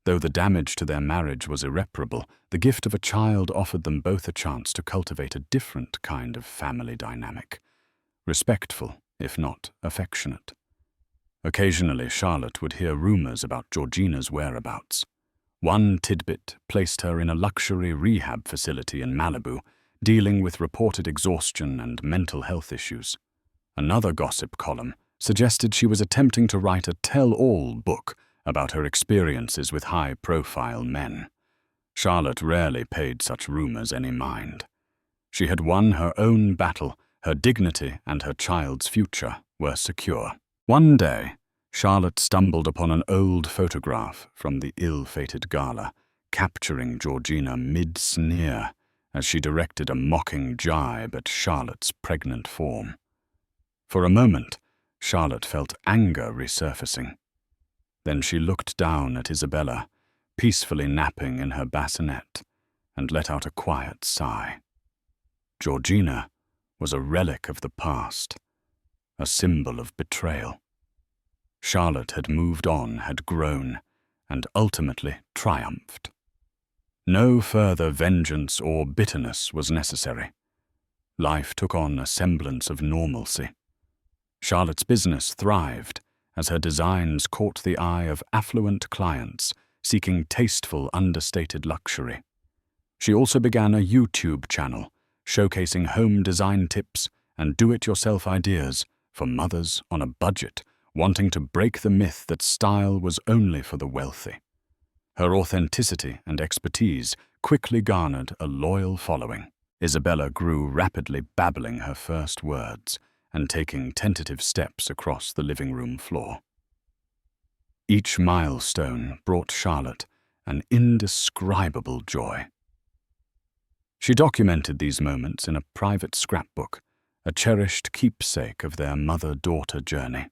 A: Though the damage to their marriage was irreparable, the gift of a child offered them both a chance to cultivate a different kind of family dynamic, respectful, if not affectionate. Occasionally, Charlotte would hear rumors about Georgina's whereabouts. One tidbit placed her in a luxury rehab facility in Malibu, dealing with reported exhaustion and mental health issues. Another gossip column suggested she was attempting to write a tell-all book about her experiences with high-profile men. Charlotte rarely paid such rumors any mind. She had won her own battle, her dignity and her child's future were secure. One day, Charlotte stumbled upon an old photograph from the ill-fated Gala, capturing Georgina mid-sneer as she directed a mocking jibe at Charlotte's pregnant form. For a moment, Charlotte felt anger resurfacing. Then she looked down at Isabella, peacefully napping in her bassinet, and let out a quiet sigh. Georgina was a relic of the past, a symbol of betrayal. Charlotte had moved on, had grown, and ultimately triumphed. No further vengeance or bitterness was necessary. Life took on a semblance of normalcy. Charlotte's business thrived as her designs caught the eye of affluent clients seeking tasteful, understated luxury. She also began a YouTube channel showcasing home design tips and do-it-yourself ideas for mothers on a budget wanting to break the myth that style was only for the wealthy. Her authenticity and expertise quickly garnered a loyal following. Isabella grew rapidly, babbling her first words and taking tentative steps across the living room floor. Each milestone brought Charlotte an indescribable joy. She documented these moments in a private scrapbook, a cherished keepsake of their mother-daughter journey.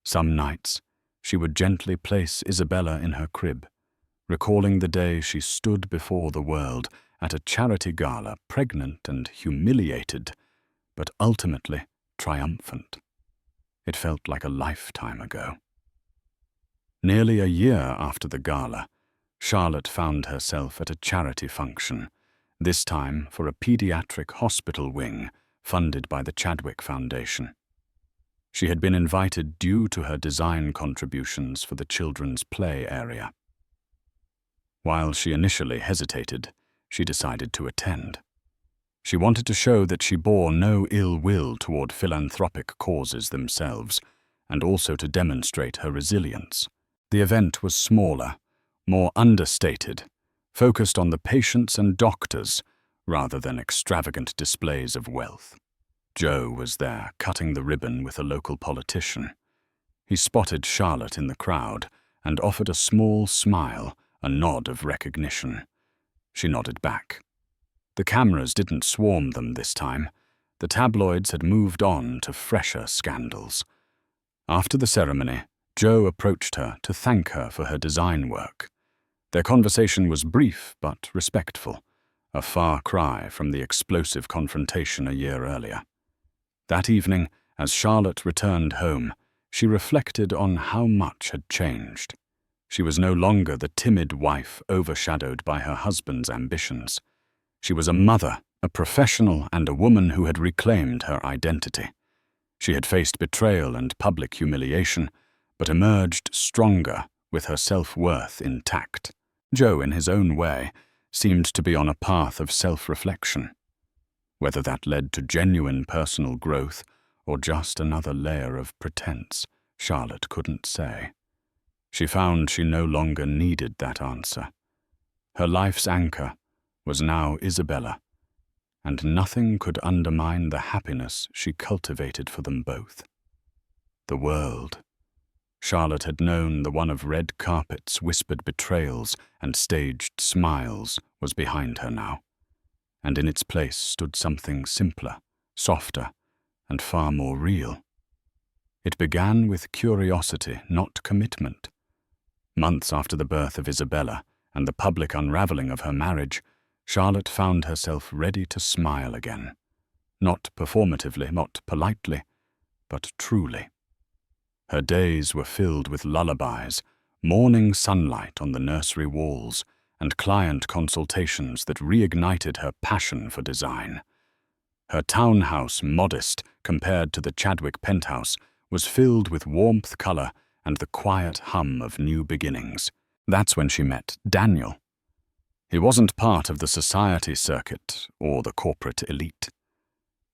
A: Some nights, she would gently place Isabella in her crib, recalling the day she stood before the world at a charity gala, pregnant and humiliated, but ultimately triumphant. It felt like a lifetime ago. Nearly a year after the gala, Charlotte found herself at a charity function, this time for a pediatric hospital wing funded by the Chadwick Foundation. She had been invited due to her design contributions for the children's play area. While she initially hesitated, she decided to attend. She wanted to show that she bore no ill will toward philanthropic causes themselves, and also to demonstrate her resilience. The event was smaller, more understated, focused on the patients and doctors rather than extravagant displays of wealth. Joe was there, cutting the ribbon with a local politician. He spotted Charlotte in the crowd and offered a small smile, a nod of recognition. She nodded back. The cameras didn't swarm them this time. The tabloids had moved on to fresher scandals. After the ceremony, Joe approached her to thank her for her design work. Their conversation was brief but respectful, a far cry from the explosive confrontation a year earlier. That evening, as Charlotte returned home, she reflected on how much had changed. She was no longer the timid wife overshadowed by her husband's ambitions. She was a mother, a professional, and a woman who had reclaimed her identity. She had faced betrayal and public humiliation, but emerged stronger with her self-worth intact. Joe, in his own way, seemed to be on a path of self-reflection. Whether that led to genuine personal growth or just another layer of pretense, Charlotte couldn't say. She found she no longer needed that answer. Her life's anchor was now Isabella, and nothing could undermine the happiness she cultivated for them both. The world. Charlotte had known the one of red carpets, whispered betrayals, and staged smiles was behind her now, and in its place stood something simpler, softer, and far more real. It began with curiosity, not commitment. Months after the birth of Isabella and the public unraveling of her marriage, Charlotte found herself ready to smile again. Not performatively, not politely, but truly. Her days were filled with lullabies, morning sunlight on the nursery walls, and client consultations that reignited her passion for design. Her townhouse, modest compared to the Chadwick penthouse, was filled with warmth, color, and the quiet hum of new beginnings. That's when she met Daniel. He wasn't part of the society circuit or the corporate elite.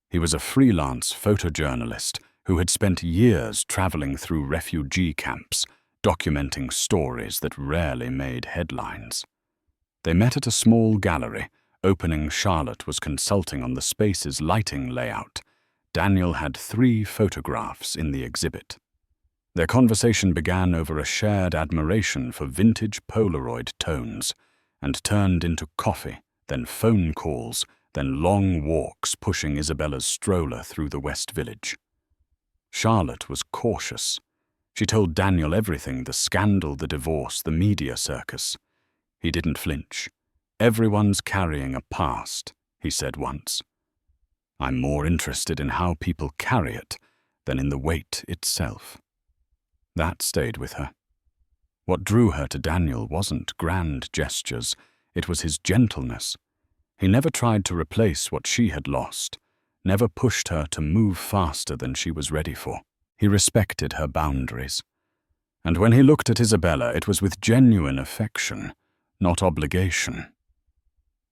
A: He was a freelance photojournalist who had spent years traveling through refugee camps, documenting stories that rarely made headlines. They met at a small gallery. Opening, Charlotte was consulting on the space's lighting layout. Daniel had 3 photographs in the exhibit. Their conversation began over a shared admiration for vintage Polaroid tones, and turned into coffee, then phone calls, then long walks pushing Isabella's stroller through the West Village. Charlotte was cautious. She told Daniel everything: the scandal, the divorce, the media circus. He didn't flinch. "Everyone's carrying a past," he said once. "I'm more interested in how people carry it than in the weight itself." That stayed with her. What drew her to Daniel wasn't grand gestures, it was his gentleness. He never tried to replace what she had lost, never pushed her to move faster than she was ready for. He respected her boundaries. And when he looked at Isabella, it was with genuine affection, not obligation.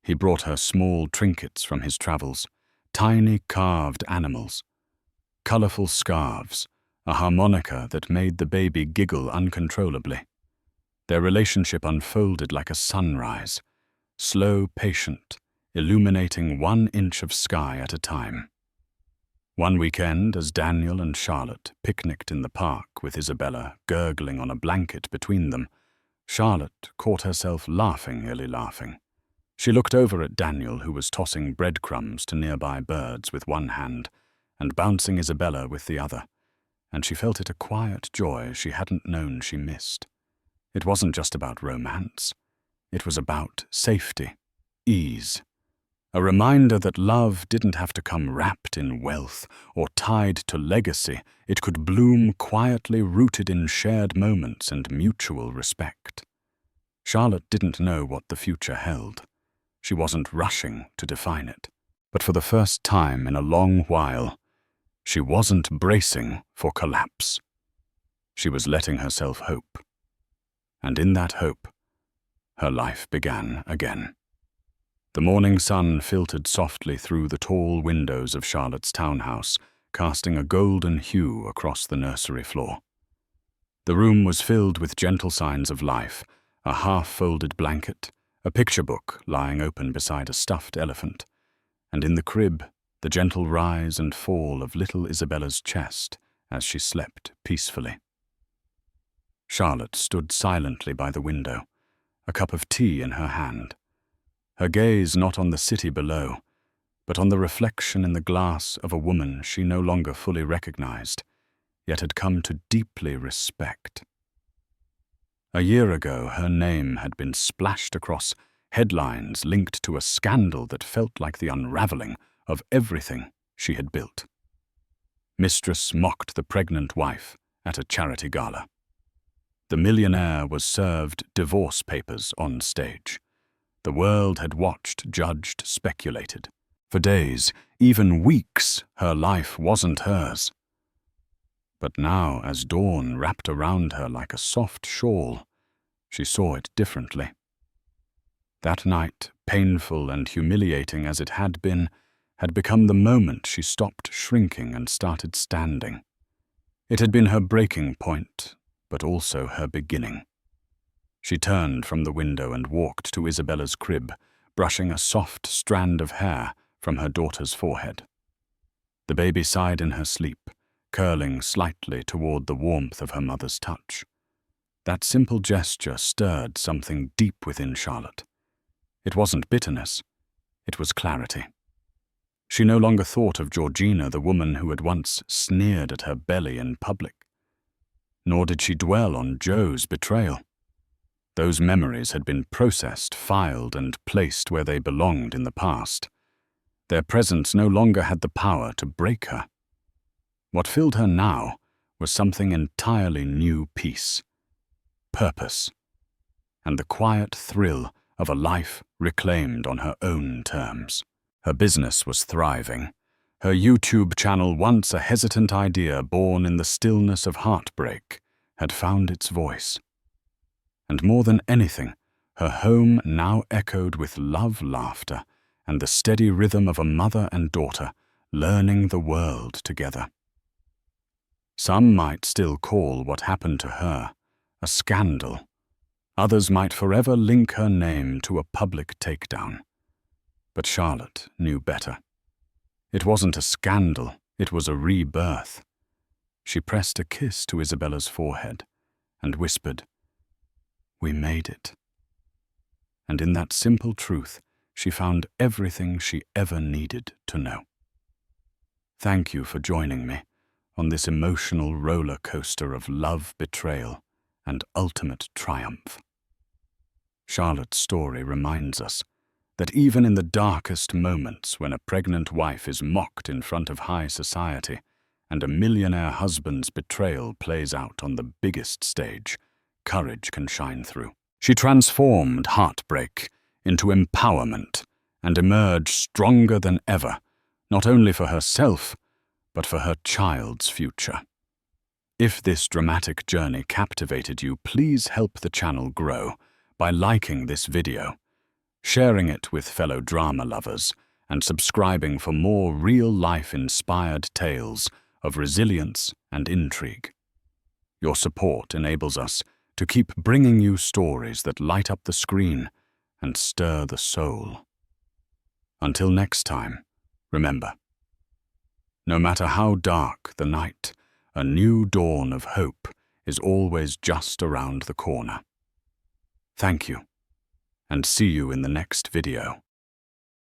A: He brought her small trinkets from his travels, tiny carved animals, colorful scarves, a harmonica that made the baby giggle uncontrollably. Their relationship unfolded like a sunrise, slow, patient, illuminating 1 inch of sky at a time. One weekend, as Daniel and Charlotte picnicked in the park with Isabella gurgling on a blanket between them, Charlotte caught herself nearly laughing. She looked over at Daniel, who was tossing breadcrumbs to nearby birds with one hand and bouncing Isabella with the other, and she felt it a quiet joy she hadn't known she missed. It wasn't just about romance. It was about safety, ease, a reminder that love didn't have to come wrapped in wealth or tied to legacy. It could bloom quietly, rooted in shared moments and mutual respect. Charlotte didn't know what the future held. She wasn't rushing to define it. But for the first time in a long while, she wasn't bracing for collapse. She was letting herself hope. And in that hope, her life began again. The morning sun filtered softly through the tall windows of Charlotte's townhouse, casting a golden hue across the nursery floor. The room was filled with gentle signs of life: a half-folded blanket, a picture book lying open beside a stuffed elephant, and in the crib, the gentle rise and fall of little Isabella's chest as she slept peacefully. Charlotte stood silently by the window, a cup of tea in her hand, her gaze not on the city below, but on the reflection in the glass of a woman she no longer fully recognized, yet had come to deeply respect. A year ago, her name had been splashed across headlines linked to a scandal that felt like the unraveling of everything she had built. Mistress mocked the pregnant wife at a charity gala. The millionaire was served divorce papers on stage. The world had watched, judged, speculated. For days, even weeks, her life wasn't hers. But now, as dawn wrapped around her like a soft shawl, she saw it differently. That night, painful and humiliating as it had become the moment she stopped shrinking and started standing. It had been her breaking point, but also her beginning. She turned from the window and walked to Isabella's crib, brushing a soft strand of hair from her daughter's forehead. The baby sighed in her sleep, curling slightly toward the warmth of her mother's touch. That simple gesture stirred something deep within Charlotte. It wasn't bitterness, it was clarity. She no longer thought of Georgina, the woman who had once sneered at her belly in public. Nor did she dwell on Joe's betrayal. Those memories had been processed, filed, and placed where they belonged in the past. Their presence no longer had the power to break her. What filled her now was something entirely new: peace, purpose, and the quiet thrill of a life reclaimed on her own terms. Her business was thriving. Her YouTube channel, once a hesitant idea born in the stillness of heartbreak, had found its voice. And more than anything, her home now echoed with love, laughter, and the steady rhythm of a mother and daughter learning the world together. Some might still call what happened to her a scandal. Others might forever link her name to a public takedown. But Charlotte knew better. It wasn't a scandal, it was a rebirth. She pressed a kiss to Isabella's forehead and whispered, "We made it." And in that simple truth, she found everything she ever needed to know. Thank you for joining me on this emotional roller coaster of love, betrayal, and ultimate triumph. Charlotte's story reminds us that even in the darkest moments, when a pregnant wife is mocked in front of high society and a millionaire husband's betrayal plays out on the biggest stage, courage can shine through. She transformed heartbreak into empowerment and emerged stronger than ever, not only for herself, but for her child's future. If this dramatic journey captivated you, please help the channel grow by liking this video, sharing it with fellow drama lovers, and subscribing for more real-life-inspired tales of resilience and intrigue. Your support enables us to keep bringing you stories that light up the screen and stir the soul. Until next time, remember, no matter how dark the night, a new dawn of hope is always just around the corner. Thank you, and see you in the next video.